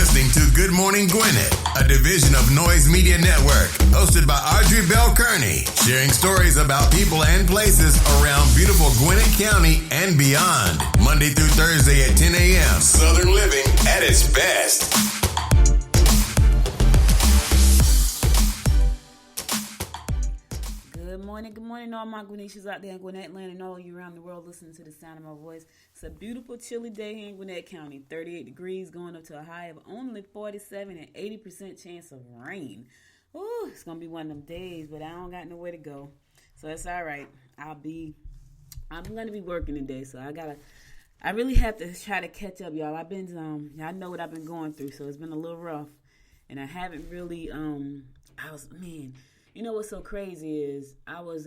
listening to Good Morning Gwinnett, a division of Noise Media Network, hosted by Audrey Bell Kearney, sharing stories about people and places around beautiful Gwinnett County and beyond. Monday through Thursday at 10 a.m. Southern living at its best. Good morning, all my Gwinnettians out there in Gwinnett land and all you around the world listening to the sound of my voice. It's a beautiful, chilly day here in Gwinnett County. 38 degrees, going up to a high of only 47 and 80% chance of rain. Ooh, it's going to be one of them days, but I don't got nowhere to go. So it's all right. I'm going to be working today, so I really have to try to catch up, y'all. I know what I've been going through, so it's been a little rough. And I haven't really, you know what's so crazy is I was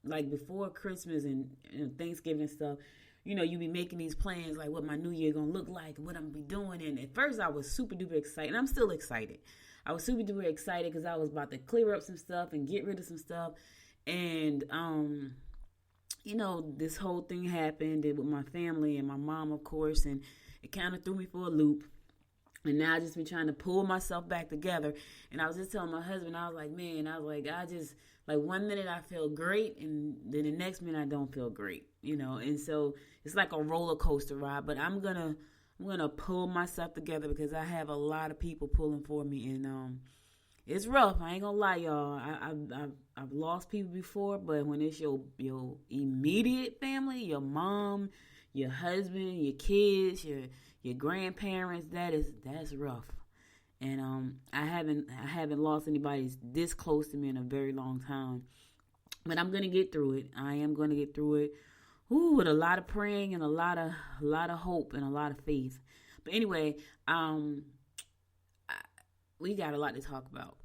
like before Christmas and Thanksgiving and stuff, you know, you be making these plans like what my new year gonna look like and what I'm gonna be doing. And at first I was super duper excited, and I'm still excited. I was super duper excited because I was about to clear up some stuff and get rid of some stuff. And you know, this whole thing happened with my family and my mom, of course, and it kind of threw me for a loop. And now I just been trying to pull myself back together. And I was just telling my husband, I was like, one minute I feel great, and then the next minute I don't feel great, you know. And so it's like a roller coaster ride. But I'm gonna pull myself together because I have a lot of people pulling for me, and it's rough. I ain't gonna lie, y'all. I've lost people before, but when it's your immediate family, your mom, your husband, your kids, your grandparents, that's rough. And I haven't lost anybody this close to me in a very long time. But I'm gonna get through it. I am gonna get through it. With a lot of praying and a lot of hope and a lot of faith. But anyway, we got a lot to talk about.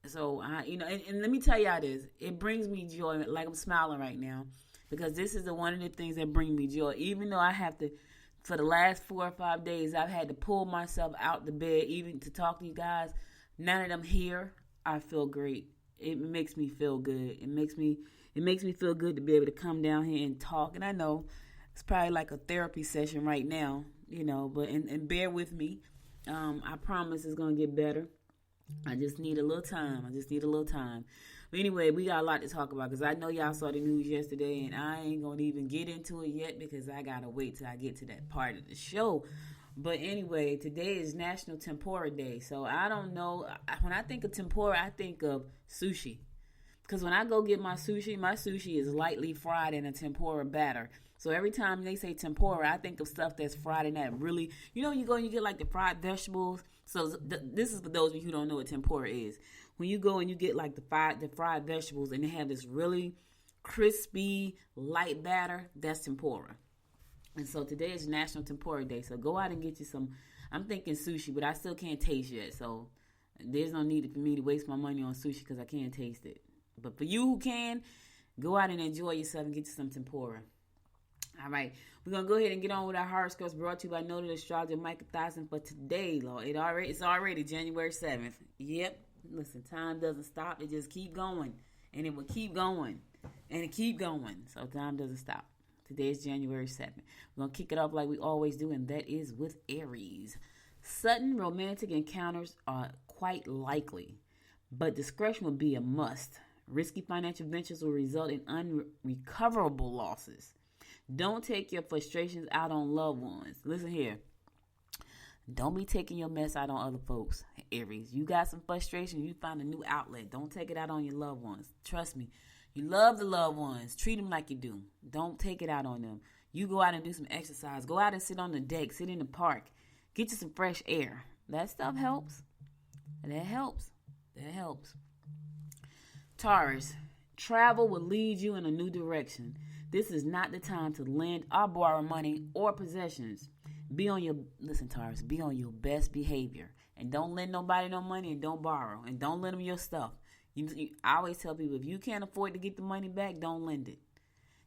So and let me tell y'all this. It brings me joy. Like, I'm smiling right now because this is one of the things that bring me joy. Even though I have to. For the last 4 or 5 days, I've had to pull myself out the bed even to talk to you guys. Now that I'm here, I feel great. It makes me feel good. It makes me feel good to be able to come down here and talk. And I know it's probably like a therapy session right now, you know, but and bear with me. I promise it's going to get better. I just need a little time. But anyway, we got a lot to talk about because I know y'all saw the news yesterday, and I ain't going to even get into it yet because I got to wait till I get to that part of the show. But anyway, today is National Tempura Day. So I don't know. When I think of tempura, I think of sushi. Because when I go get my sushi is lightly fried in a tempura batter. So every time they say tempura, I think of stuff that's fried in that really, you know, you go and you get like the fried vegetables. So this is for those of you who don't know what tempura is. When you go and you get like the fried vegetables and they have this really crispy, light batter, that's tempura. And so today is National Tempura Day. So go out and get you some, I'm thinking sushi, but I still can't taste yet. So there's no need for me to waste my money on sushi because I can't taste it. But for you who can, go out and enjoy yourself and get you some tempura. All right, we're going to go ahead and get on with our horoscopes brought to you by noted astrologer Micah Tyson for today, Lord. It's already January 7th. Yep. Listen, time doesn't stop. It just keep going. And it will keep going. And it keep going. So time doesn't stop. Today is January 7th. We're going to kick it off like we always do, and that is with Aries. Sudden romantic encounters are quite likely, but discretion will be a must. Risky financial ventures will result in unrecoverable losses. Don't take your frustrations out on loved ones. Listen here. Don't be taking your mess out on other folks, Aries. You got some frustration, you find a new outlet. Don't take it out on your loved ones. Trust me. You love the loved ones. Treat them like you do. Don't take it out on them. You go out and do some exercise. Go out and sit on the deck. Sit in the park. Get you some fresh air. That stuff helps. That helps. Taurus, travel will lead you in a new direction. This is not the time to lend or borrow money or possessions. Taurus, be on your best behavior. And don't lend nobody no money and don't borrow. And don't lend them your stuff. I always tell people, if you can't afford to get the money back, don't lend it.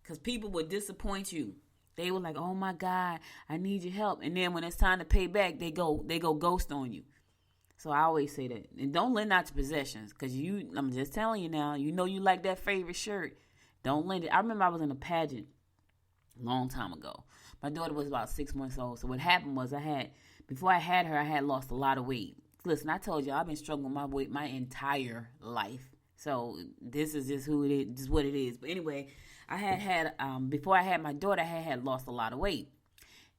Because people will disappoint you. They were like, oh my God, I need your help. And then when it's time to pay back, they go ghost on you. So I always say that. And don't lend out your possessions. Because I'm just telling you now, you know you like that favorite shirt. Don't lend it. I remember I was in a pageant. long time ago. My daughter was about 6 months old. So what happened was before I had her, I had lost a lot of weight. Listen, I told you I've been struggling with my weight my entire life. So this is just who it is, just what it is. But anyway, I had before I had my daughter, I had lost a lot of weight.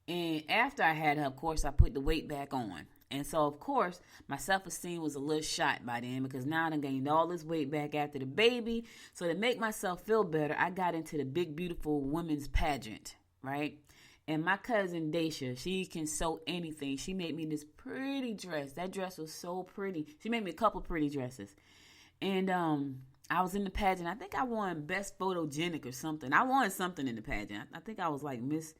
And after I had her, of course, I put the weight back on. And so, of course, my self-esteem was a little shot by then because now I done gained all this weight back after the baby. So to make myself feel better, I got into the big, beautiful women's pageant, right? And my cousin Daisha, she can sew anything. She made me this pretty dress. That dress was so pretty. She made me a couple pretty dresses. And I was in the pageant. I think I won Best Photogenic or something. I won something in the pageant. I think I was like Miss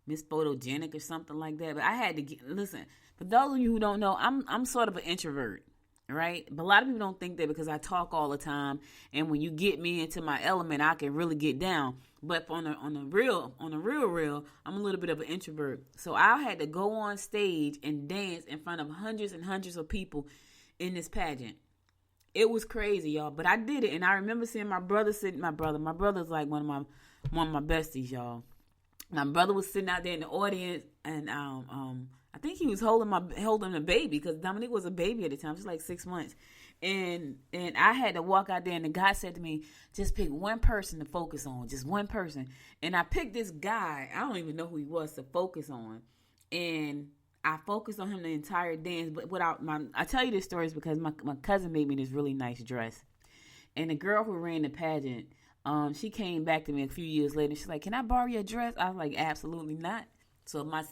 Photogenic or something like that. But I had to listen. For those of you who don't know, I'm sort of an introvert, right? But a lot of people don't think that because I talk all the time, and when you get me into my element, I can really get down. But on the real, I'm a little bit of an introvert. So I had to go on stage and dance in front of hundreds and hundreds of people in this pageant. It was crazy, y'all, but I did it, and I remember seeing my brother sitting. My brother's like one of my besties, y'all. My brother was sitting out there in the audience, and I think he was holding the baby because Dominique was a baby at the time, just like 6 months. And I had to walk out there, and the guy said to me, just pick one person to focus on, just one person. And I picked this guy, I don't even know who he was, to focus on. And I focused on him the entire dance. But I tell you this story is because my cousin made me this really nice dress. And the girl who ran the pageant, she came back to me a few years later. She's like, can I borrow your dress? I was like, absolutely not. So my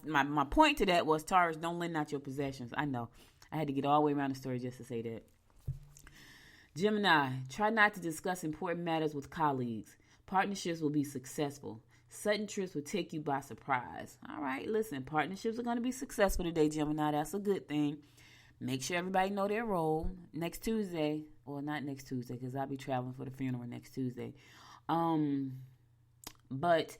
point to that was, Taurus, don't lend out your possessions. I know. I had to get all the way around the story just to say that. Gemini, try not to discuss important matters with colleagues. Partnerships will be successful. Sudden trips will take you by surprise. All right, listen, partnerships are going to be successful today, Gemini. That's a good thing. Make sure everybody know their role. Next Tuesday, or not next Tuesday, because I'll be traveling for the funeral next Tuesday. But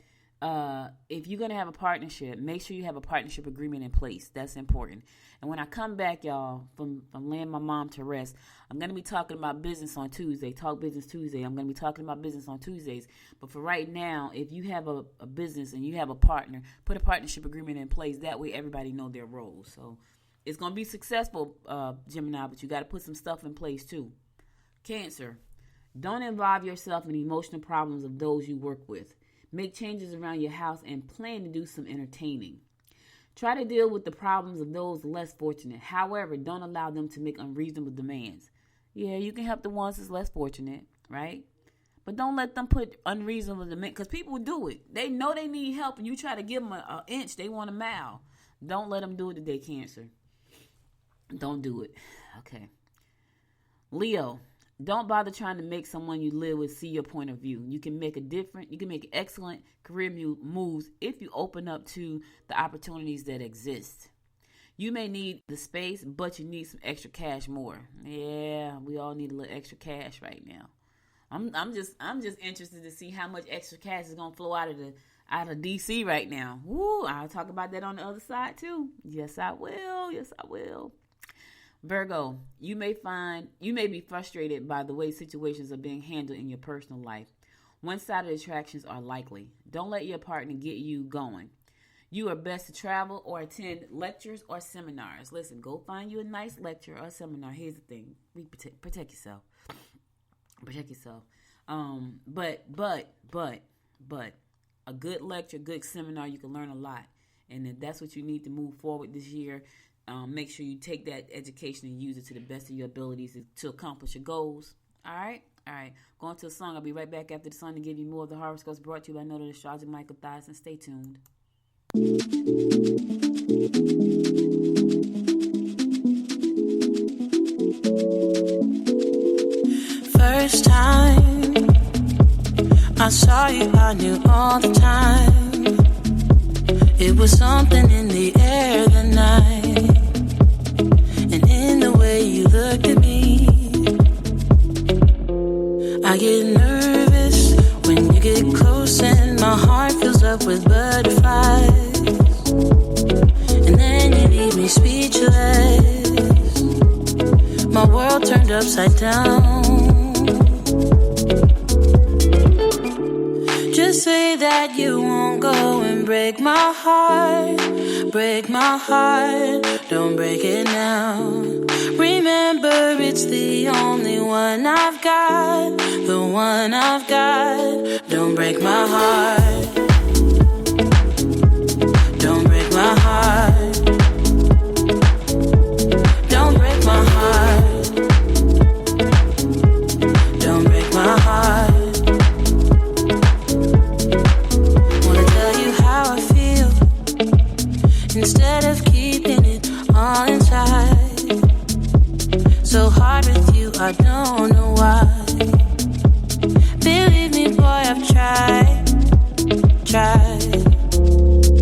if you're going to have a partnership, make sure you have a partnership agreement in place. That's important. And when I come back, y'all, from laying my mom to rest, I'm going to be talking about business on Tuesday, Talk Business Tuesday. I'm going to be talking about business on Tuesdays. But for right now, if you have a business and you have a partner, put a partnership agreement in place. That way everybody know their roles. So it's going to be successful, Gemini, but you got to put some stuff in place too. Cancer, don't involve yourself in emotional problems of those you work with. Make changes around your house and plan to do some entertaining. Try to deal with the problems of those less fortunate. However, don't allow them to make unreasonable demands. Yeah, you can help the ones that's less fortunate, right? But don't let them put unreasonable demands, because people do it. They know they need help, and you try to give them an inch, they want a mile. Don't let them do it today, Cancer. Don't do it. Okay. Leo, don't bother trying to make someone you live with see your point of view. You can make excellent career moves if you open up to the opportunities that exist. You may need the space, but you need some extra cash more. Yeah, we all need a little extra cash right now. I'm just interested to see how much extra cash is gonna flow out of DC right now. Woo, I'll talk about that on the other side too. Yes, I will. Virgo, you may be frustrated by the way situations are being handled in your personal life. One-sided attractions are likely. Don't let your partner get you going. You are best to travel or attend lectures or seminars. Listen, go find you a nice lecture or seminar. Here's the thing. Protect yourself. Protect yourself. But a good lecture, good seminar, you can learn a lot. And if that's what you need to move forward this year, make sure you take that education and use it to the best of your abilities to accomplish your goals. All right. Going to a song. I'll be right back after the song to give you more of the horoscopes brought to you by Noted Astrologer Michael Thies. And stay tuned. First time I saw you, I knew all the time. It was something in the air that night, and in the way you looked at me. I get nervous when you get close, and my heart fills up with butterflies. And then you leave me speechless. My world turned upside down. Just Just say that you won't go and break my heart. Break my heart, don't break it now. Remember, it's the only one I've got. The one I've got. Don't break my heart. Don't break my heart. Don't break my heart. Don't break my heart. Instead of keeping it all inside. So hard with you, I don't know why. Believe me, boy, I've tried.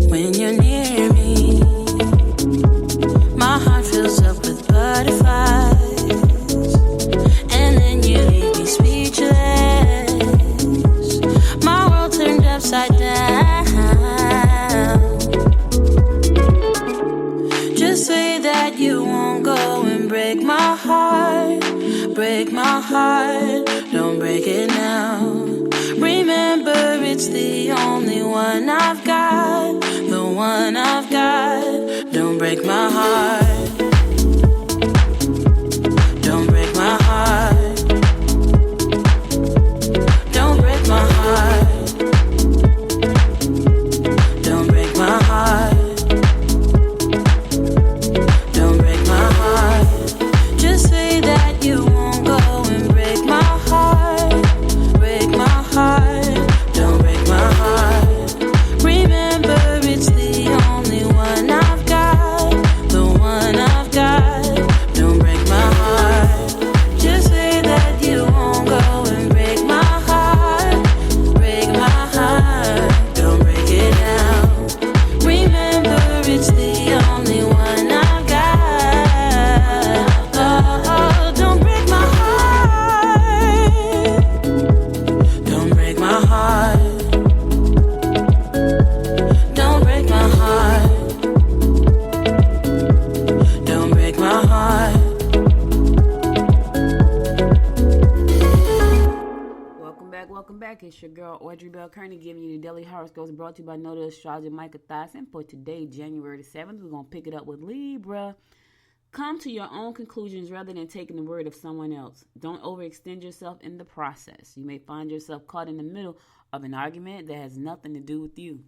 When you're near me, my heart fills up with butterflies. And then you leave me speechless. My world turned upside down. Say that you won't go and break my heart. Break my heart, don't break it now. Remember, it's the only one I've got. The one I've got. Don't break my heart. Don't break my heart. Don't break my heart. Don't break my heart. Just say that you won't go and break my heart. Break my heart. Don't break my heart. Remember, it's the only one I've got. The one I've got. Don't break my heart. Just say that you won't go and break my heart. Break my heart. Don't break it down. Remember, it's the only one I've got. Welcome back. It's your girl Audrey Bell Kearney giving you the daily horoscopes brought to you by Noted Astrologer Micah Thyssen. For today, January the 7th, we're going to pick it up with Libra. Come to your own conclusions rather than taking the word of someone else. Don't overextend yourself in the process. You may find yourself caught in the middle of an argument that has nothing to do with you.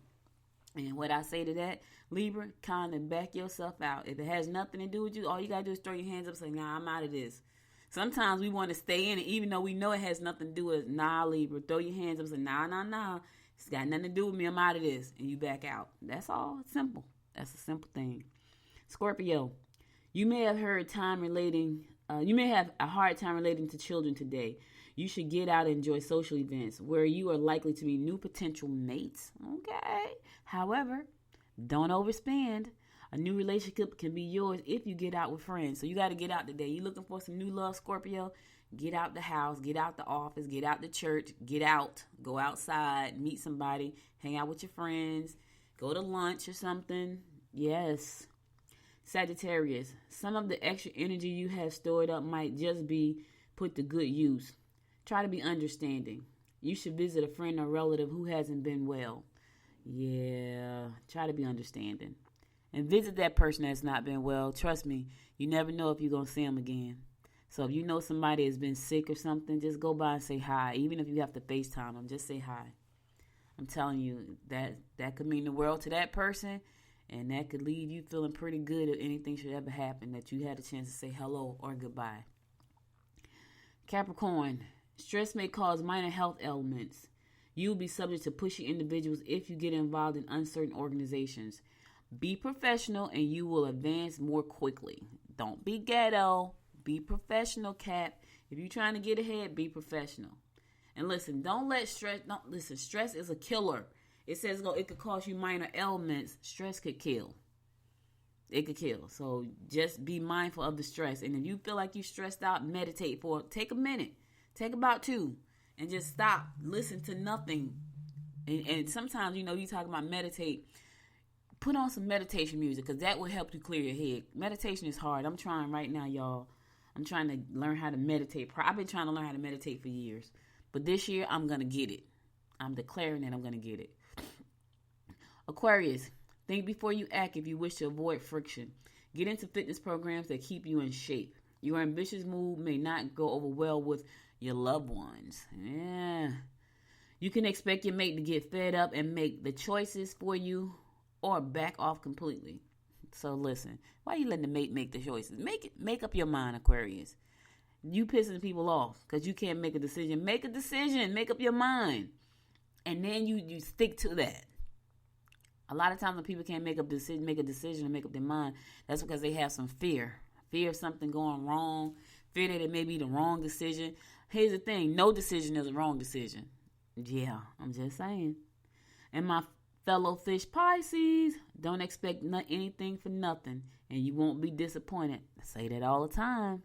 And what I say to that, Libra, kind of back yourself out. If it has nothing to do with you, all you got to do is throw your hands up and say, nah, I'm out of this. Sometimes we want to stay in it, even though we know it has nothing to do with, nah, Libra, throw your hands up and say, nah. It's got nothing to do with me. I'm out of this. And you back out. That's all. It's simple. That's a simple thing. Scorpio, you may have a hard time relating to children today. You should get out and enjoy social events where you are likely to meet new potential mates. Okay. However, don't overspend. A new relationship can be yours if you get out with friends. So you got to get out today. You looking for some new love, Scorpio? Get out the house, get out the office, get out the church, get out, go outside, meet somebody, hang out with your friends, go to lunch or something. Yes. Sagittarius, some of the extra energy you have stored up might just be put to good use. Try to be understanding. You should visit a friend or relative who hasn't been well. Yeah, try to be understanding. And visit that person that's not been well. Trust me, you never know if you're going to see them again. So if you know somebody has been sick or something, just go by and say hi. Even if you have to FaceTime them, just say hi. I'm telling you, that could mean the world to that person. And that could leave you feeling pretty good if anything should ever happen, that you had a chance to say hello or goodbye. Capricorn, stress may cause minor health ailments. You will be subject to pushy individuals if you get involved in uncertain organizations. Be professional and you will advance more quickly. Don't be ghetto. Be professional, Cap. If you're trying to get ahead, be professional. And listen, stress is a killer. It says it could cause you minor ailments. Stress could kill. It could kill. So just be mindful of the stress. And if you feel like you're stressed out, meditate take a minute. Take about 2 and just stop. Listen to nothing. And sometimes, you talk about meditate. Put on some meditation music because that will help you clear your head. Meditation is hard. I'm trying right now, y'all. I'm trying to learn how to meditate. I've been trying to learn how to meditate for years. But this year, I'm going to get it. I'm declaring that I'm going to get it. Aquarius, think before you act if you wish to avoid friction. Get into fitness programs that keep you in shape. Your ambitious move may not go over well with your loved ones. Yeah. You can expect your mate to get fed up and make the choices for you or back off completely. So listen, why are you letting the mate make the choices? Make up your mind, Aquarius. You pissing people off because you can't make a decision. Make a decision. Make up your mind. And then you stick to that. A lot of times when people can't make a decision and make up their mind, that's because they have some fear. Fear of something going wrong. Fear that it may be the wrong decision. Here's the thing. No decision is a wrong decision. Yeah, I'm just saying. And my fellow fish Pisces, don't expect anything for nothing. And you won't be disappointed. I say that all the time.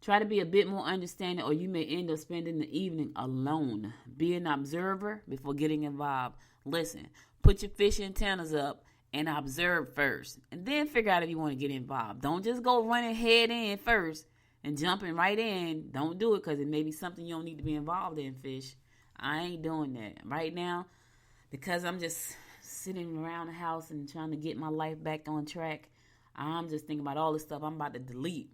Try to be a bit more understanding or you may end up spending the evening alone. Be an observer before getting involved. Listen, put your fish antennas up and observe first. And then figure out if you want to get involved. Don't just go running head in first and jumping right in. Don't do it because it may be something you don't need to be involved in, fish. I ain't doing that. Right now, because I'm just sitting around the house and trying to get my life back on track, I'm just thinking about all the stuff I'm about to delete.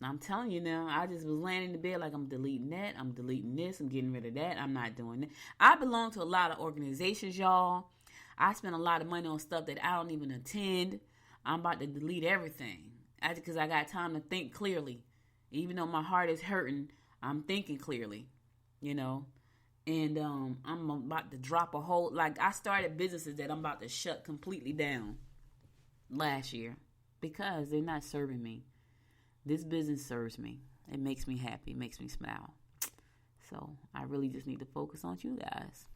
I'm telling you now, I just was laying in the bed like I'm deleting that, I'm deleting this, I'm getting rid of that, I'm not doing that. I belong to a lot of organizations, y'all. I spend a lot of money on stuff that I don't even attend. I'm about to delete everything because I got time to think clearly. Even though my heart is hurting, I'm thinking clearly, you know. And I'm about to drop a whole, like I started businesses that I'm about to shut completely down last year because they're not serving me. This business serves me. It makes me happy. It makes me smile. So I really just need to focus on you guys.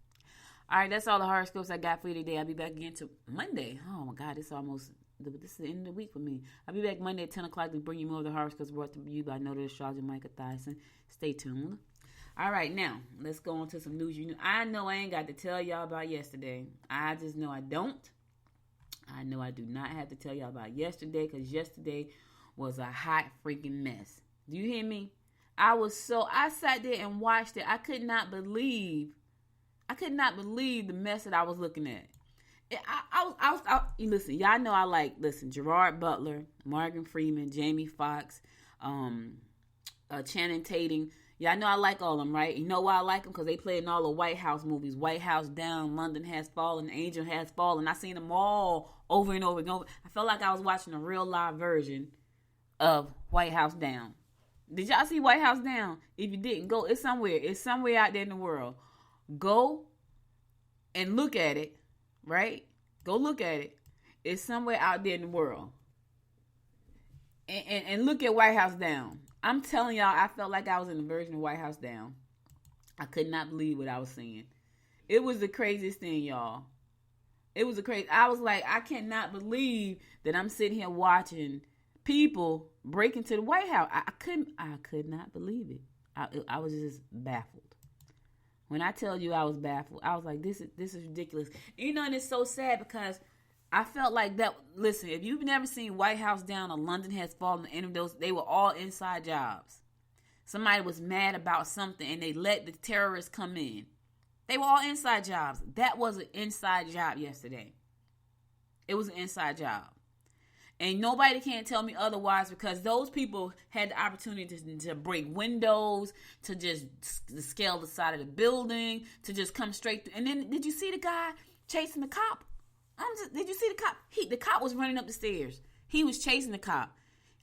All right, that's all the horoscopes I got for you today. I'll be back again to Monday. Oh my God, this is the end of the week for me. I'll be back Monday at 10 o'clock to bring you more of the horoscopes brought to you by noted astrologer Micah Thyssen. Stay tuned. All right, now let's go on to some news. I know I ain't got to tell y'all about yesterday. I just know I don't. I know I do not have to tell y'all about yesterday because yesterday was a hot freaking mess. Do you hear me? I sat there and watched it. I could not believe the mess that I was looking at. Listen, y'all know I like, Gerard Butler, Morgan Freeman, Jamie Foxx, Channing Tatum. Y'all know I like all of them, right? You know why I like them? Because they play in all the White House movies. White House Down, London Has Fallen, Angel Has Fallen. I seen them all over and over and over. I felt like I was watching a real live version of White House Down. Did y'all see White House Down? If you didn't, go. It's somewhere out there in the world. Go and look at it, right? Go look at it. It's somewhere out there in the world. And look at White House Down. I'm telling y'all, I felt like I was in the version of White House Down. I could not believe what I was seeing. It was the craziest thing, y'all. It was I was like, I cannot believe that I'm sitting here watching people break into the White House. I could not believe it. I was just baffled. When I tell you I was baffled, I was like, this is ridiculous. And it's so sad because I felt like that. Listen, if you've never seen White House Down or London Has Fallen, any of those, they were all inside jobs. Somebody was mad about something and they let the terrorists come in. They were all inside jobs. That was an inside job yesterday. It was an inside job. And nobody can tell me otherwise because those people had the opportunity to break windows, to just scale the side of the building, to just come straight through. And then, did you see the guy chasing the cop? Did you see the cop? The cop was running up the stairs. He was chasing the cop.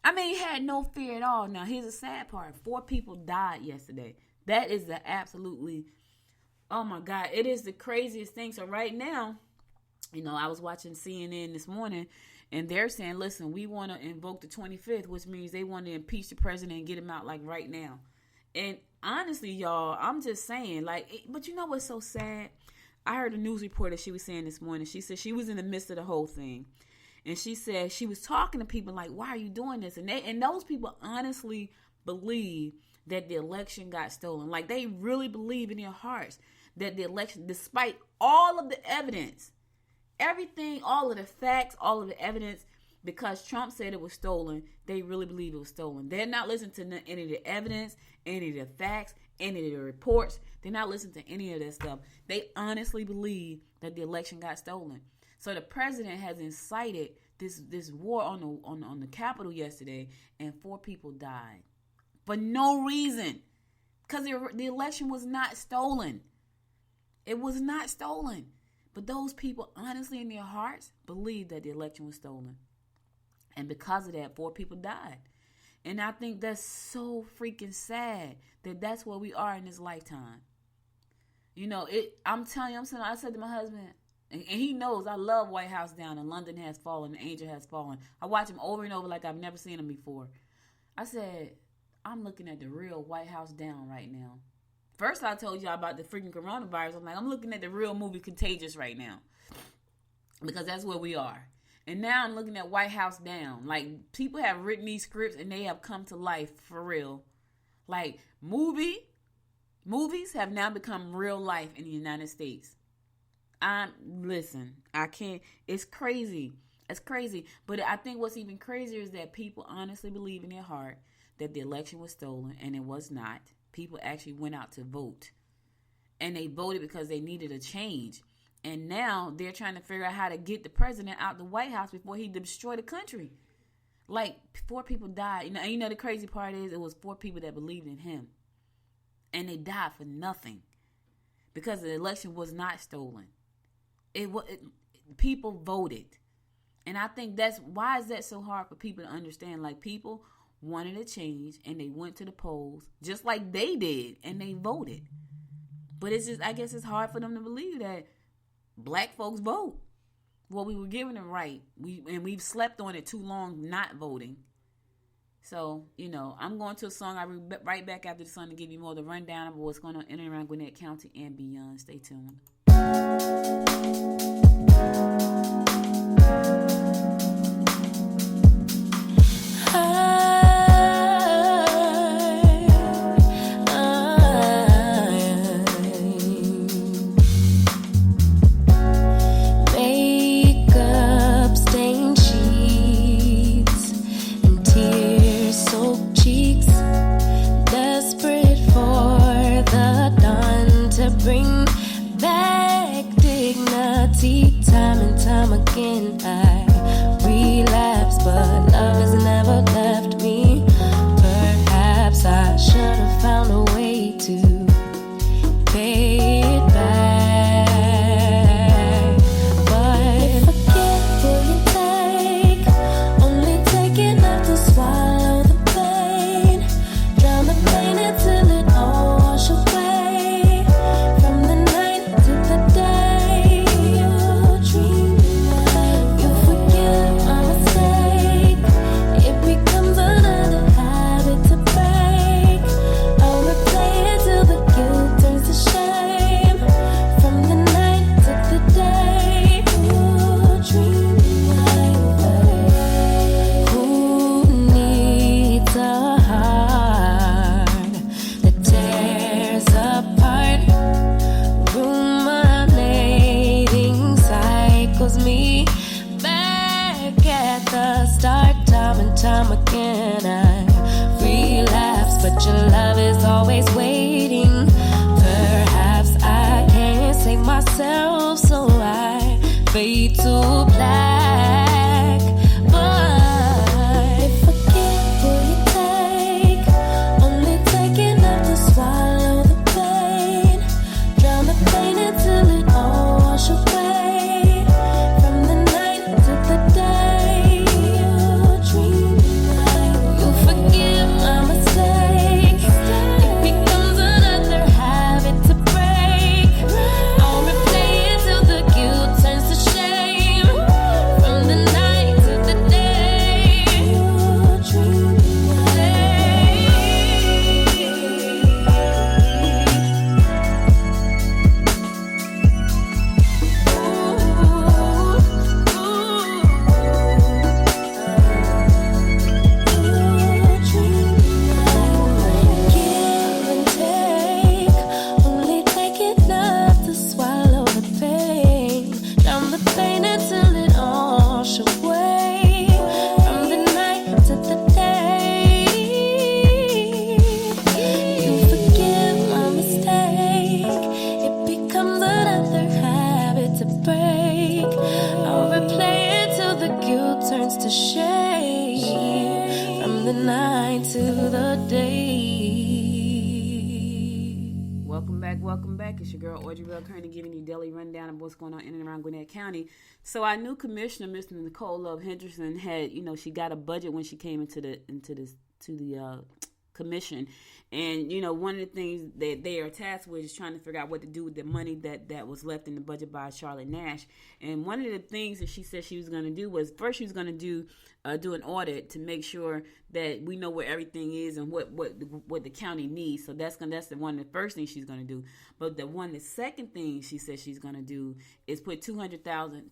I mean, he had no fear at all. Now, here's the sad part. 4 people died yesterday. That is the absolutely, oh my God, it is the craziest thing. So right now, I was watching CNN this morning, and they're saying, listen, we want to invoke the 25th, which means they want to impeach the president and get him out like right now. And honestly, y'all, I'm just saying, but you know what's so sad? I heard a news reporter, she was saying this morning, she said she was in the midst of the whole thing. And she said she was talking to people like, why are you doing this? And those people honestly believe that the election got stolen. Like, they really believe in their hearts that the election, despite all of the evidence, everything, all of the facts, all of the evidence, because Trump said it was stolen, they really believe it was stolen. They're not listening to any of the evidence, any of the facts, any of the reports. They're not listening to any of that stuff. They honestly believe that the election got stolen. So the president has incited this war on the Capitol yesterday, and 4 people died for no reason, because the election was not stolen. It was not stolen. But those people honestly in their hearts believe that the election was stolen. And because of that, 4 people died. And I think that's so freaking sad that that's where we are in this lifetime. You know, I'm telling you, I said to my husband, and he knows I love White House Down, and London Has Fallen, and Angel Has Fallen. I watch him over and over like I've never seen him before. I said, I'm looking at the real White House Down right now. First, I told y'all about the freaking coronavirus. I'm like, I'm looking at the real movie Contagious right now, because that's where we are. And now I'm looking at White House Down. Like, people have written these scripts and they have come to life for real. Like, movies have now become real life in the United States. Listen, I can't, it's crazy. It's crazy. But I think what's even crazier is that people honestly believe in their heart that the election was stolen, and it was not. People actually went out to vote, and they voted because they needed a change. And now they're trying to figure out how to get the president out the White House before he destroy the country. Like, 4 people died. You know the crazy part is it was 4 people that believed in him, and they died for nothing because the election was not stolen. People voted. And I think why is that so hard for people to understand? Like, people wanted a change, and they went to the polls just like they did, and they voted. But it's just, I guess it's hard for them to believe that black folks vote. Well, we were given a right. We've slept on it too long not voting. So, I'm going to a song. I'll be right back after the song to give you more of the rundown of what's going on in and around Gwinnett County and beyond. Stay tuned. I'll replay it till the guilt turns to shame. the night to the day. Welcome back. It's your girl, Audrey Bell Kearney, giving you daily rundown of what's going on in and around Gwinnett County. So our new commissioner, Mr. Nicole Love Henderson, had, she got a budget when she came into the commission. And, one of the things that they are tasked with is trying to figure out what to do with the money that was left in the budget by Charlotte Nash. And one of the things that she said she was going to do was, first she was going to do an audit to make sure that we know where everything is and what the county needs. So that's one of the first things she's going to do. But the second thing she said she's going to do is put 200,000.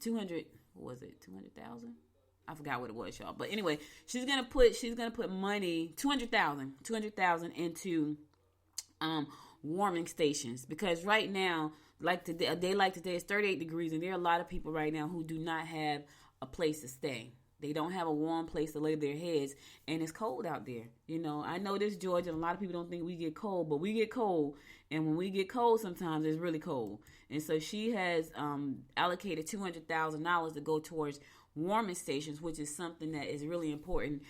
I forgot what it was, y'all. But anyway, she's gonna put money, 200,000 into warming stations, because right now, a day like today, it's 38 degrees, and there are a lot of people right now who do not have a place to stay. They don't have a warm place to lay their heads, and it's cold out there. I know this Georgia, and a lot of people don't think we get cold, but we get cold, and when we get cold, sometimes it's really cold. And so she has allocated $200,000 to go towards warming stations, which is something that is really important.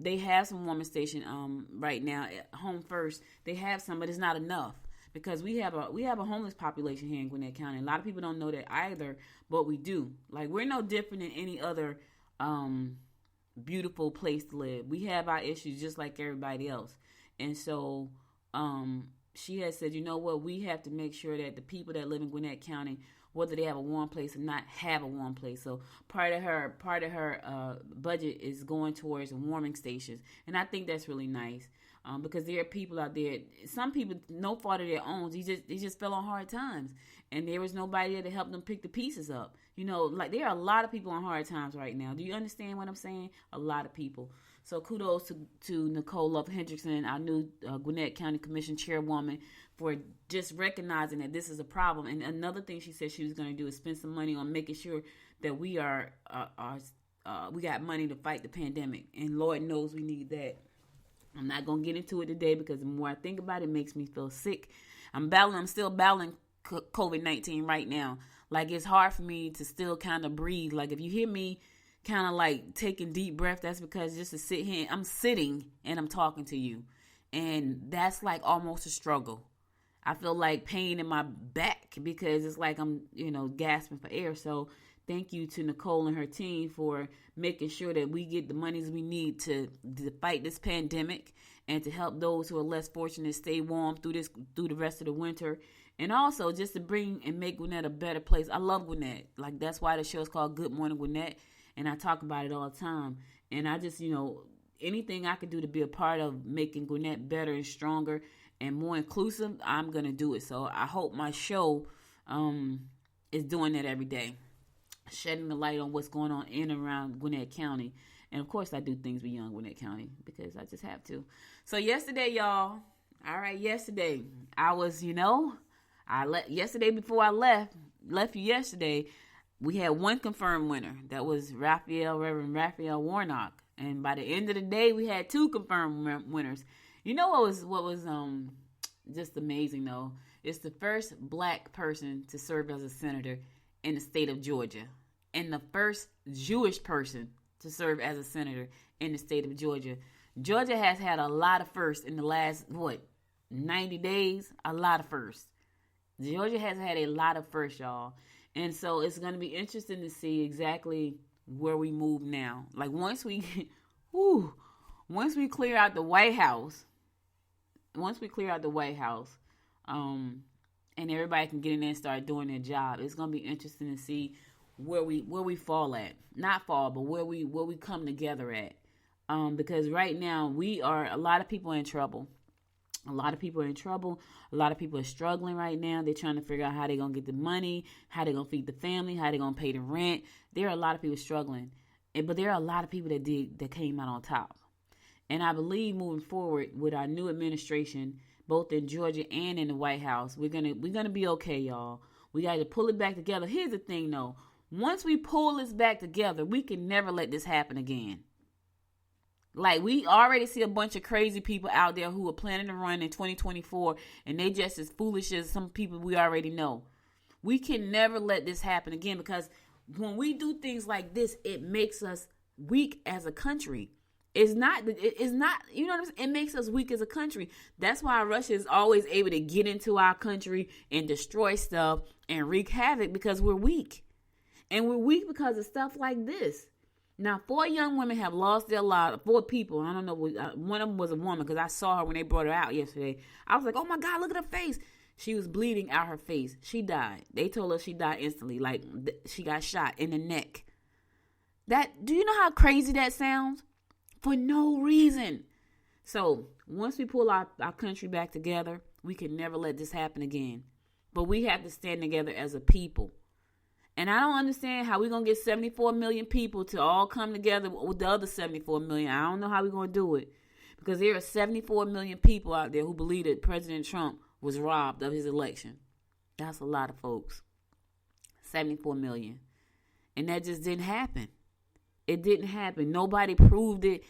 They have some warming station right now at HomeFirst. They have some, but it's not enough, because we have a homeless population here in Gwinnett County. A lot of people don't know that either, but we do. Like, we're no different than any other beautiful place to live. We have our issues just like everybody else. And so she has said, we have to make sure that the people that live in Gwinnett County, whether they have a warm place or not, have a warm place. So part of her budget is going towards warming stations, and I think that's really nice, because there are people out there. Some people, no fault of their own, they just fell on hard times, and there was nobody there to help them pick the pieces up. There are a lot of people on hard times right now. Do you understand what I'm saying? A lot of people. So kudos to Nicole Love Hendrickson, our new Gwinnett County Commission chairwoman, for just recognizing that this is a problem. And another thing she said she was going to do is spend some money on making sure that we got money to fight the pandemic. And Lord knows we need that. I'm not going to get into it today, because the more I think about it, it makes me feel sick. I'm still battling COVID-19 right now. Like, it's hard for me to still kind of breathe. Like, if you hear me kind of like taking deep breath, that's because just to sit here, I'm sitting and I'm talking to you. And that's like almost a struggle. I feel like pain in my back, because it's like I'm, gasping for air. So thank you to Nicole and her team for making sure that we get the monies we need to fight this pandemic, and to help those who are less fortunate stay warm through the rest of the winter. And also just to bring and make Gwinnett a better place. I love Gwinnett. Like, that's why the show is called Good Morning Gwinnett. And I talk about it all the time. And I just, anything I could do to be a part of making Gwinnett better and stronger and more inclusive, I'm going to do it. So I hope my show is doing that every day, shedding the light on what's going on in and around Gwinnett County. And, of course, I do things beyond Gwinnett County, because I just have to. So yesterday, y'all, yesterday, I was, yesterday before I left you yesterday, we had one confirmed winner. That was Reverend Raphael Warnock. And by the end of the day, we had two confirmed winners. What was just amazing, though? It's the first black person to serve as a senator in the state of Georgia, and the first Jewish person to serve as a senator in the state of Georgia. Georgia has had a lot of firsts in the last, 90 days? A lot of firsts. Georgia has had a lot of firsts, y'all. And so it's going to be interesting to see exactly where we move now. Like, once we clear out the White House, and everybody can get in there and start doing their job, it's going to be interesting to see where we fall at. Not fall, but where we come together at. Because right now, a lot of people are in trouble. A lot of people are in trouble. A lot of people are struggling right now. They're trying to figure out how they're going to get the money, how they're going to feed the family, how they're going to pay the rent. There are a lot of people struggling. But there are a lot of people that came out on top. And I believe moving forward with our new administration, both in Georgia and in the White House, we're gonna be okay, y'all. We got to pull it back together. Here's the thing, though. Once we pull this back together, we can never let this happen again. Like, we already see a bunch of crazy people out there who are planning to run in 2024, and they just as foolish as some people we already know. We can never let this happen again, because when we do things like this, it makes us weak as a country. It's not, you know what I'm saying? It makes us weak as a country. That's why Russia is always able to get into our country and destroy stuff and wreak havoc, because we're weak. And we're weak because of stuff like this. Now, 4 young women have lost their lives. 4 people. I don't know. One of them was a woman, because I saw her when they brought her out yesterday. I was like, oh, my God, look at her face. She was bleeding out her face. She died. They told us she died instantly. Like, she got shot in the neck. Do you know how crazy that sounds? For no reason. So, once we pull our country back together, we can never let this happen again. But we have to stand together as a people. And I don't understand how we're going to get 74 million people to all come together with the other 74 million. I don't know how we're going to do it. Because there are 74 million people out there who believe that President Trump was robbed of his election. That's a lot of folks. 74 million. And that just didn't happen. It didn't happen. Nobody proved it.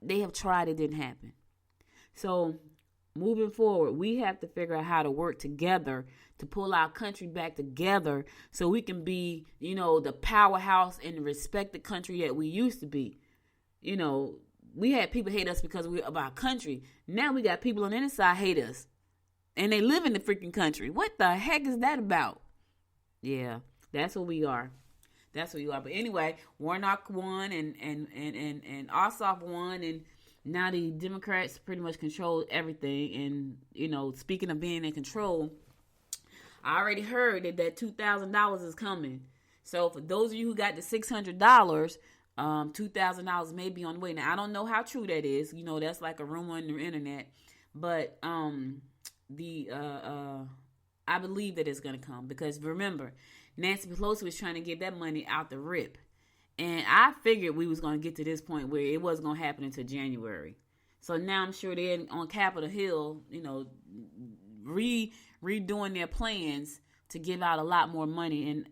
They have tried. It didn't happen. So, moving forward, we have to figure out how to work together to pull our country back together so we can be, the powerhouse and the respected country that we used to be. We had people hate us because of our country. Now we got people on the inside hate us. And they live in the freaking country. What the heck is that about? Yeah, that's what we are. That's what you are. But anyway, Warnock won and Ossoff won, and now the Democrats pretty much control everything. And, speaking of being in control, I already heard that $2,000 is coming. So for those of you who got the $600, $2,000 may be on the way. Now, I don't know how true that is. That's like a rumor on the internet. But I believe that it's going to come. Because remember, Nancy Pelosi was trying to get that money out the rip. And I figured we was going to get to this point where it wasn't going to happen until January. So now I'm sure they're on Capitol Hill, redoing their plans to give out a lot more money.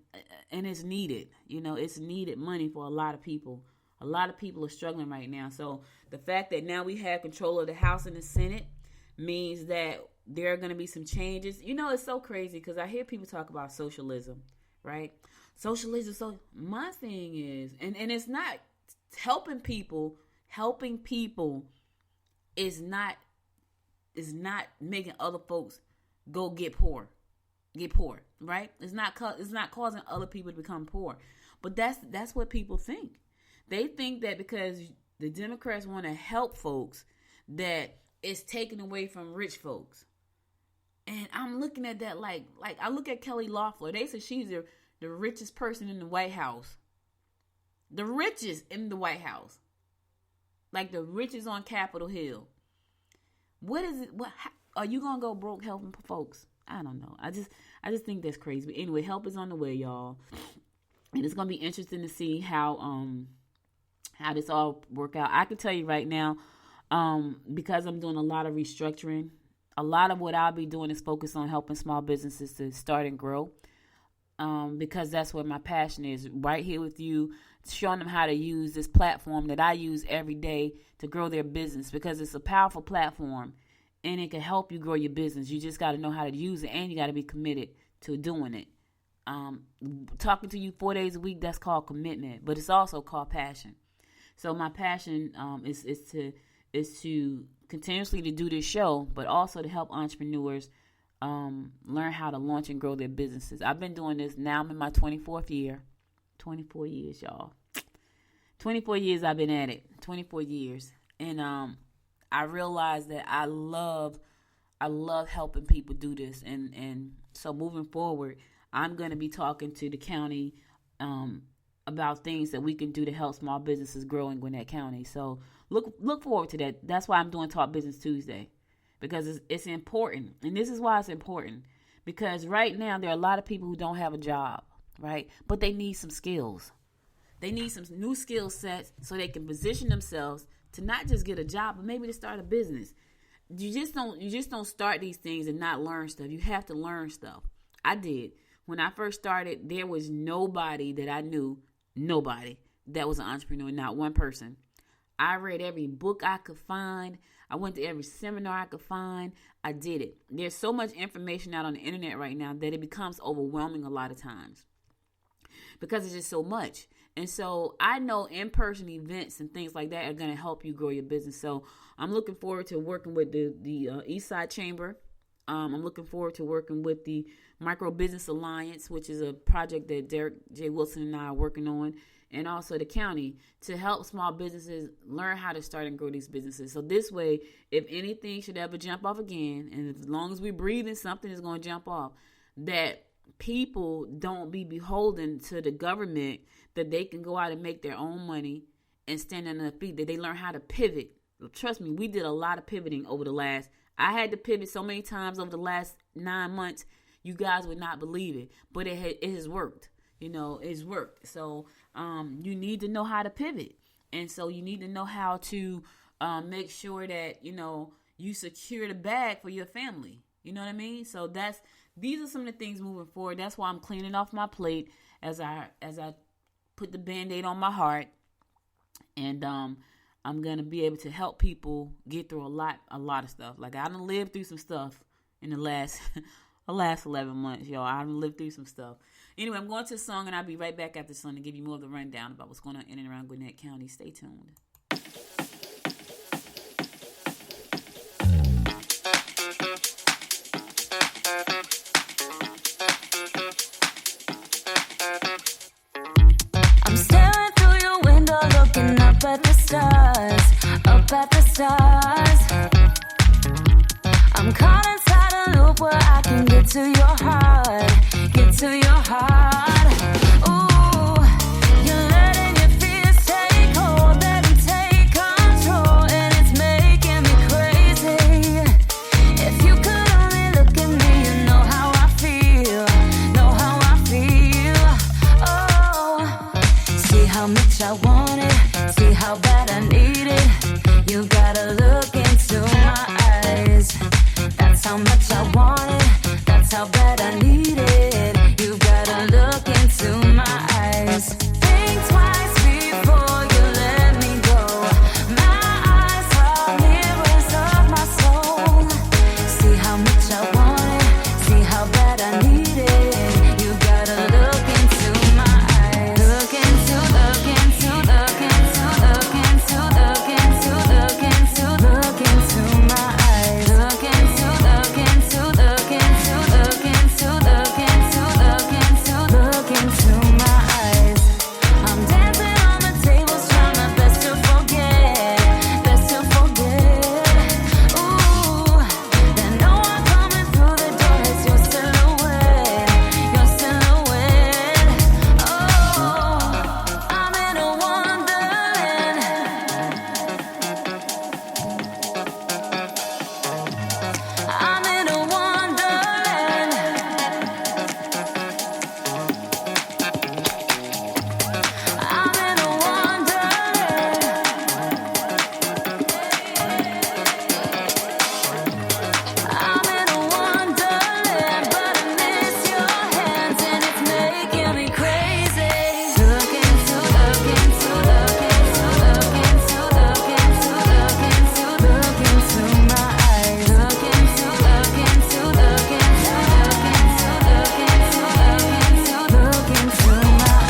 And it's needed. It's needed money for a lot of people. A lot of people are struggling right now. So the fact that now we have control of the House and the Senate means that there are going to be some changes. It's so crazy because I hear people talk about socialism, right? Socialism. So my thing is, and it's not helping people. Helping people is not making other folks go get poor, right? It's not causing other people to become poor. But that's what people think. They think that because the Democrats want to help folks, that it's taken away from rich folks. And I'm looking at that like I look at Kelly Loeffler. They say she's the richest person in the White House. The richest in the White House. Like the richest on Capitol Hill. What is it? Are you going to go broke helping folks? I don't know. I just think that's crazy. But anyway, help is on the way, y'all. And it's going to be interesting to see how this all work out. I can tell you right now, because I'm doing a lot of restructuring, a lot of what I'll be doing is focus on helping small businesses to start and grow. Because that's where my passion is, right here with you, showing them how to use this platform that I use every day to grow their business, because it's a powerful platform and it can help you grow your business. You just got to know how to use it, and you got to be committed to doing it. Talking to you 4 days a week, that's called commitment, but it's also called passion. So my passion is to continuously to do this show, but also to help entrepreneurs learn how to launch and grow their businesses. I've been doing this now. I'm in my 24th year. 24 years, y'all. 24 years I've been at it. 24 years. And I realized that I love helping people do this. And so moving forward, I'm going to be talking to the county about things that we can do to help small businesses grow in Gwinnett County. So look forward to that. That's why I'm doing Talk Business Tuesday. Because it's important. And this is why it's important. Because right now, there are a lot of people who don't have a job, right? But they need some skills. They need some new skill sets so they can position themselves to not just get a job, but maybe to start a business. You just don't start these things and not learn stuff. You have to learn stuff. I did. When I first started, there was nobody that I knew, nobody that was an entrepreneur, not one person. I read every book I could find. I went to every seminar I could find. I did it. There's so much information out on the internet right now that it becomes overwhelming a lot of times because it's just so much. And so I know in-person events and things like that are going to help you grow your business. So I'm looking forward to working with the Eastside Chamber. I'm looking forward to working with the Micro Business Alliance, which is a project that Derek J. Wilson and I are working on, and also the county, to help small businesses learn how to start and grow these businesses. So this way, if anything should ever jump off again, and as long as we breathe and something is going to jump off, that people don't be beholden to the government, that they can go out and make their own money and stand on their feet, that they learn how to pivot. Trust me, we did a lot of pivoting over the last, I had to pivot so many times over the last 9 months, you guys would not believe it, but it has worked. It's worked. So you need to know how to pivot. And so you need to know how to make sure that, you secure the bag for your family. You know what I mean? So these are some of the things moving forward. That's why I'm cleaning off my plate as I put the Band-Aid on my heart. And I'm going to be able to help people get through a lot of stuff. Like, I done lived through some stuff in the last 11 months, y'all. I done lived through some stuff. Anyway, I'm going to a song, and I'll be right back after the song to give you more of the rundown about what's going on in and around Gwinnett County. Stay tuned. I'm staring through your window, looking up at the stars, I'm caught inside a loop where I can get to your heart, Ooh, you're letting your fears take hold, baby, take control, and it's making me crazy. If you could only look at me, you know how I feel, Oh, see how much I want it, see how bad I need it. You gotta look into my eyes. That's how much I want it, that's how bad I need it. You gotta look into my eyes. Think twice before you let me go. My eyes are mirrors of my soul. See how much I want it, see how bad I need it. You gotta look into my eyes. Look into my eyes. I'm dancing on the tables, trying my best to forget. Ooh, then no one coming through the door is your silhouette. Oh, I'm in a wonderland. I'm in a wonderland. I'm in a wonderland. I'm in a wonderland, but I miss your hands and it's making me crazy. Look into my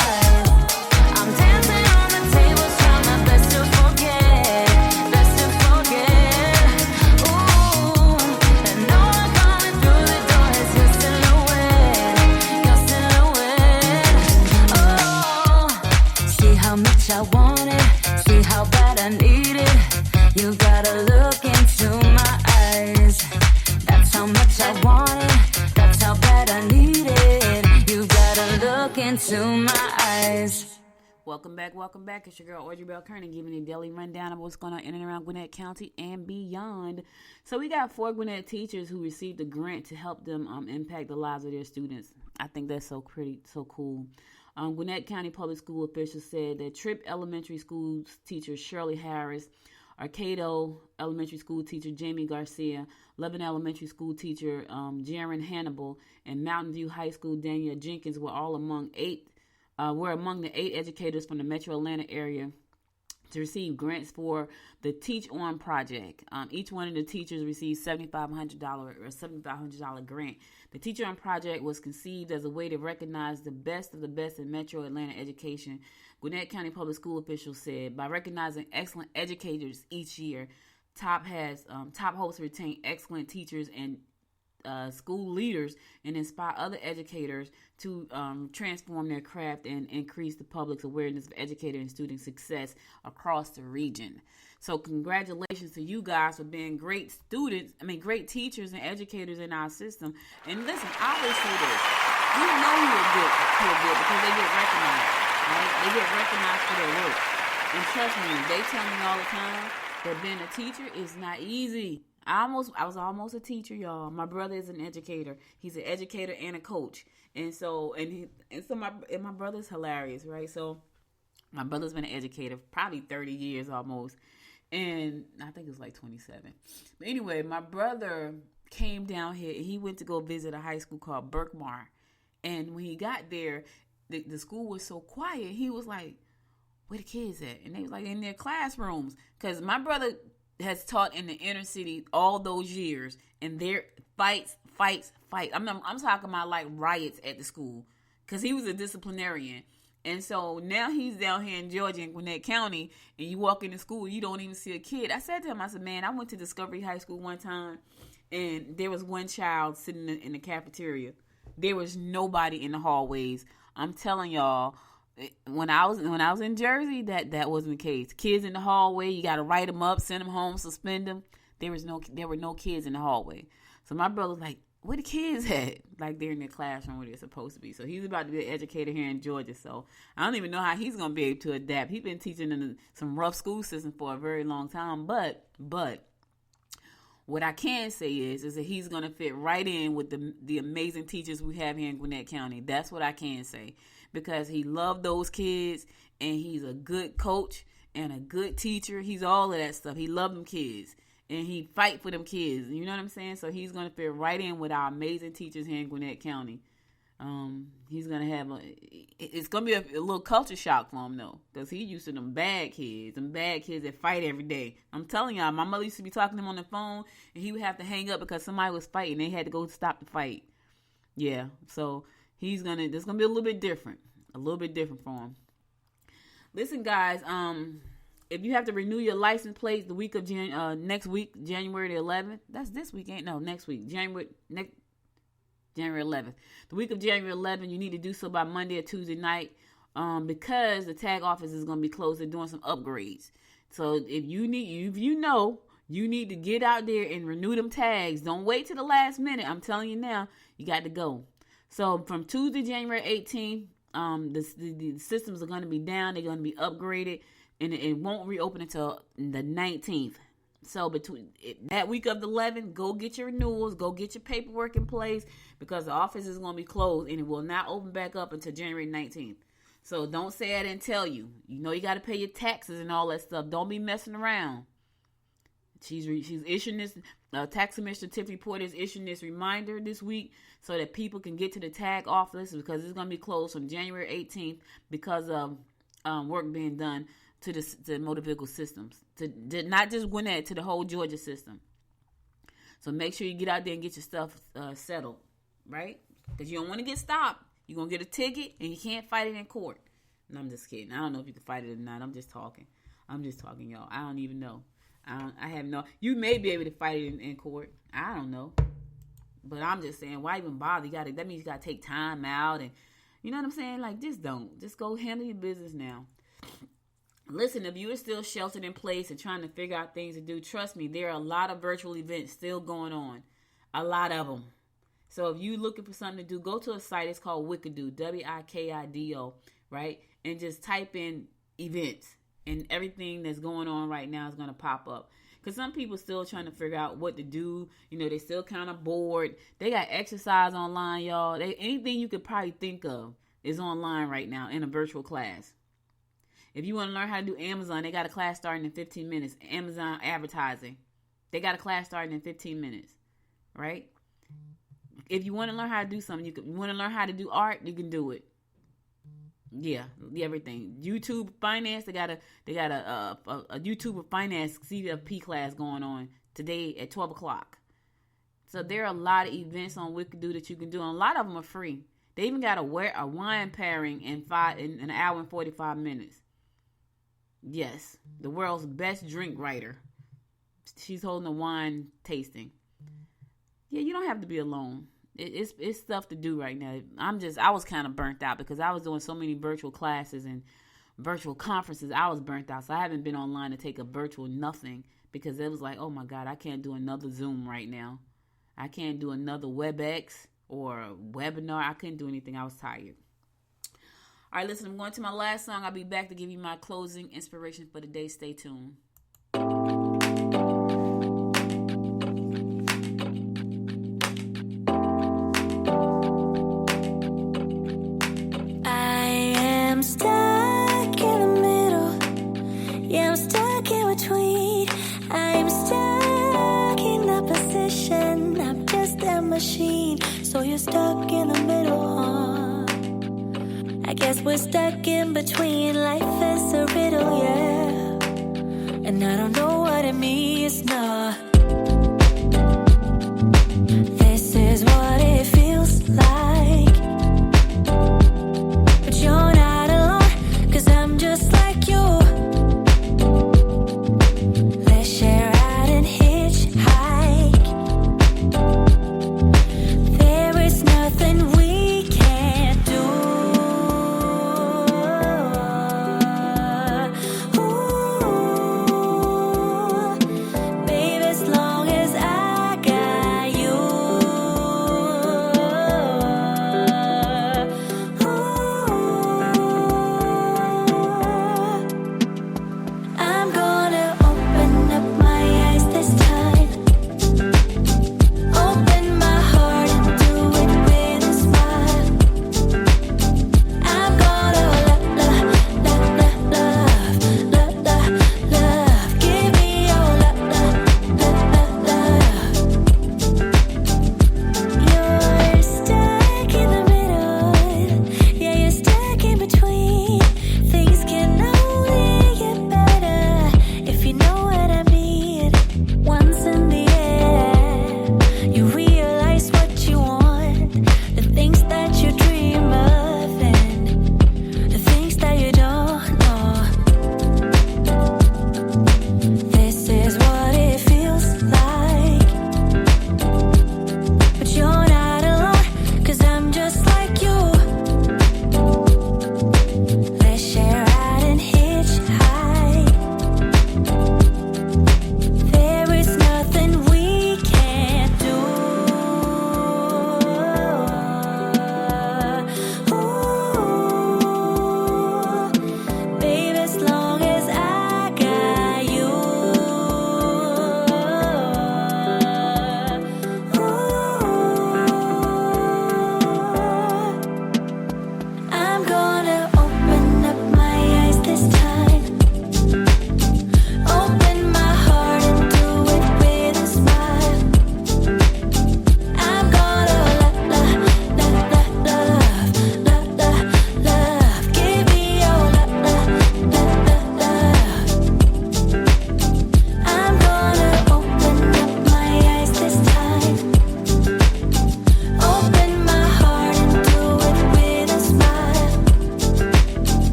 eyes. I'm dancing on the tables, trying my best to forget. Ooh, and no one coming through the door is your silhouette. Oh, see how much I want it, see how bad I need it. You gotta look into my eyes. That's how much I want it, that's how bad I need it. You gotta look into my eyes. Welcome back. It's your girl, Audrey Bell Kearney, giving you a daily rundown of what's going on in and around Gwinnett County and beyond. So we got 4 Gwinnett teachers who received a grant to help them impact the lives of their students. I think that's so cool. Gwinnett County Public School officials said that Tripp Elementary School teacher Shirley Harris, Arcado Elementary School teacher Jamie Garcia, Lebanon Elementary School teacher Jaron Hannibal, and Mountain View High School Daniel Jenkins were among the 8 educators from the Metro Atlanta area to receive grants for the Teach On project. Each one of the teachers received $7,500 grant. The Teach On project was conceived as a way to recognize the best of the best in Metro Atlanta education. Gwinnett County Public School officials said, by recognizing excellent educators each year, TOP hopes to retain excellent teachers and school leaders and inspire other educators to transform their craft and increase the public's awareness of educator and student success across the region. So congratulations to you guys for being great teachers and educators in our system. And listen, I always say this, you know you're good because they get recognized, right? They get recognized for their work. And trust me, they tell me all the time that being a teacher is not easy. I was almost a teacher, y'all. My brother is an educator. He's an educator and a coach. And my brother's hilarious, right? So my brother's been an educator probably 30 years almost. And I think it was like 27. But anyway, my brother came down here. He went to go visit a high school called Berkmar. And when he got there, the school was so quiet. He was like, where the kids at? And they was like, in their classrooms. Because my brother has taught in the inner city all those years, and there fights. I'm talking about like riots at the school, because he was a disciplinarian. And so now he's down here in Georgia in Gwinnett County, and you walk into school, you don't even see a kid. I said to him, I said, man, I went to Discovery High School one time, and there was one child sitting in the cafeteria. There was nobody in the hallways. I'm telling y'all, when I was in Jersey, that wasn't the case. Kids in the hallway, you got to write them up, send them home, suspend them. There were no kids in the hallway. So my brother was like, where the kids at? Like, they're in their classroom where they're supposed to be. So he's about to be an educator here in Georgia. So I don't even know how he's going to be able to adapt. He's been teaching in some rough school system for a very long time. But what I can say is that he's going to fit right in with the amazing teachers we have here in Gwinnett County. That's what I can say. Because he loved those kids, and he's a good coach and a good teacher. He's all of that stuff. He loved them kids, and he fight for them kids. You know what I'm saying? So he's going to fit right in with our amazing teachers here in Gwinnett County. He's going to have it's going to be a little culture shock for him, though, because he used to them bad kids that fight every day. I'm telling y'all, my mother used to be talking to him on the phone, and he would have to hang up because somebody was fighting. They had to go stop the fight. Yeah, so it's going to be a little bit different for him. Listen, guys, if you have to renew your license plates the week of next week, January the 11th, that's this weekend. No, next week, January 11th. The week of January 11th, you need to do so by Monday or Tuesday night, because the tag office is going to be closed. They're doing some upgrades. So if you need to get out there and renew them tags. Don't wait till the last minute. I'm telling you now, you got to go. So from Tuesday, January 18th, the systems are going to be down. They're going to be upgraded, and it won't reopen until the 19th. So between that week of the 11th, go get your renewals, go get your paperwork in place, because the office is going to be closed, and it will not open back up until January 19th. So don't say I didn't tell you. You know you got to pay your taxes and all that stuff. Don't be messing around. She's issuing this, Tax Commissioner Tiffany Porter is issuing this reminder this week so that people can get to the tag office, because it's going to be closed from January 18th because of work being done to the motor vehicle systems, to not just Gwinnett, to the whole Georgia system. So make sure you get out there and get your stuff settled, right? Because you don't want to get stopped. You're going to get a ticket, and you can't fight it in court. And I'm just kidding. I don't know if you can fight it or not. I'm just talking, y'all. I don't even know. I have no. You may be able to fight it in court. I don't know, but I'm just saying, why even bother? That means you gotta take time out, and you know what I'm saying. Like, just go handle your business now. Listen, if you are still sheltered in place and trying to figure out things to do, trust me, there are a lot of virtual events still going on, a lot of them. So if you're looking for something to do, go to a site. It's called Wikido, Wikido, right? And just type in events. And everything that's going on right now is going to pop up. Because some people still trying to figure out what to do. You know, they still kind of bored. They got exercise online, y'all. Anything you could probably think of is online right now in a virtual class. If you want to learn how to do Amazon, they got a class starting in 15 minutes. Amazon advertising. They got a class starting in 15 minutes, right? If you want to learn how to do something, you want to learn how to do art, you can do it. Yeah, everything. YouTube finance. They got a YouTube finance CFP class going on today at 12:00. So there are a lot of events on Wicked that you can do, and a lot of them are free. They even got a wine pairing in an hour and 45 minutes. Yes, the world's best drink writer. She's holding a wine tasting. Yeah, you don't have to be alone. It's stuff to do right now. I was kind of burnt out because I was doing so many virtual classes and virtual conferences. I was burnt out, so I haven't been online to take a virtual nothing because it was like, oh my God, I can't do another Zoom right now. I can't do another WebEx or a webinar. I couldn't do anything. I was tired. All right, listen, I'm going to my last song. I'll be back to give you my closing inspiration for the day. Stay tuned. Stuck in the middle. Yeah, I'm stuck in between. I'm stuck in the position. I'm just a machine. So you're stuck in the middle, huh? I guess we're stuck in between. Life is a riddle, yeah. And I don't know what it means, nah. This is what it feels like. But you're not. I'm just like you. Let's share out and hitchhike. There is nothing we can't do. Ooh, baby, as long as I got you.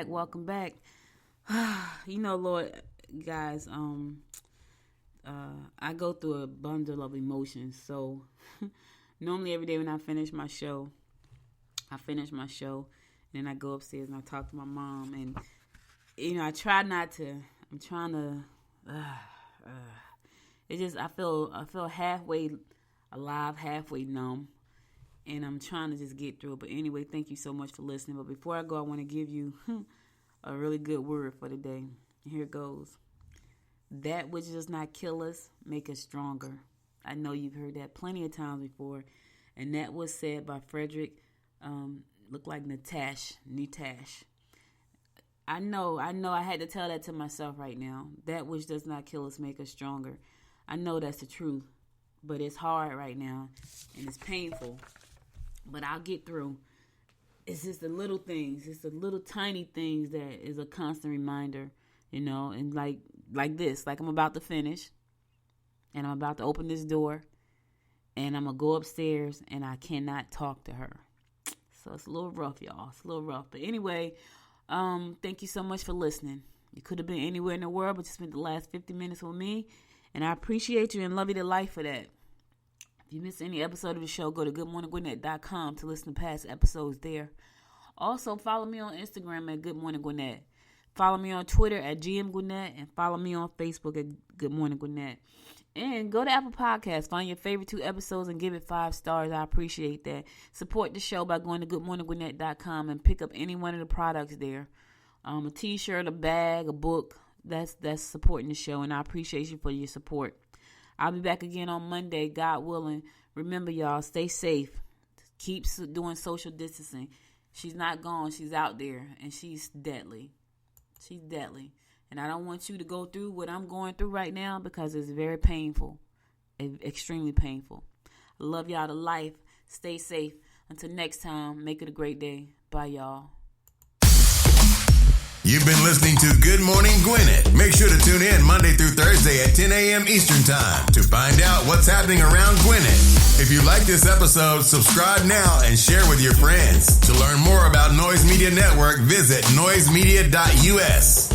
Welcome back. You know, Lord, guys, I go through a bundle of emotions. So normally every day when I finish my show, and then I go upstairs and I talk to my mom, and you know, I'm trying to it just, I feel halfway alive, halfway numb, and I'm trying to just get through it. But anyway, thank you so much for listening. But before I go, I want to give you a really good word for the day. Here it goes. That which does not kill us, make us stronger. I know you've heard that plenty of times before. And that was said by Frederick, looked like Nitash. I know I had to tell that to myself right now. That which does not kill us make us stronger. I know that's the truth, but it's hard right now and it's painful, but I'll get through. It's just the little things. It's the little tiny things that is a constant reminder, and like this, like I'm about to finish and I'm about to open this door and I'm going to go upstairs and I cannot talk to her. So it's a little rough, y'all. It's a little rough. But anyway, thank you so much for listening. You could have been anywhere in the world, but you spent the last 50 minutes with me. And I appreciate you and love you to life for that. If you missed any episode of the show, go to goodmorninggwinnett.com to listen to past episodes there. Also, follow me on Instagram at Good Morning Gwinnett. Follow me on Twitter at GM Gwinnett. And follow me on Facebook at Good Morning Gwinnett. And go to Apple Podcasts. Find your favorite 2 episodes and give it 5 stars. I appreciate that. Support the show by going to goodmorninggwinnett.com and pick up any one of the products there. A t-shirt, a bag, a book. That's supporting the show. And I appreciate you for your support. I'll be back again on Monday, God willing. Remember, y'all, stay safe. Keep doing social distancing. She's not gone. She's out there. And she's deadly. She's deadly. And I don't want you to go through what I'm going through right now because it's very painful. Extremely painful. I love y'all to life. Stay safe. Until next time, make it a great day. Bye, y'all. You've been listening to Good Morning Gwinnett. Make sure to tune in Monday through Thursday at 10 a.m. Eastern Time to find out what's happening around Gwinnett. If you like this episode, subscribe now and share with your friends. To learn more about Noise Media Network, visit noisemedia.us.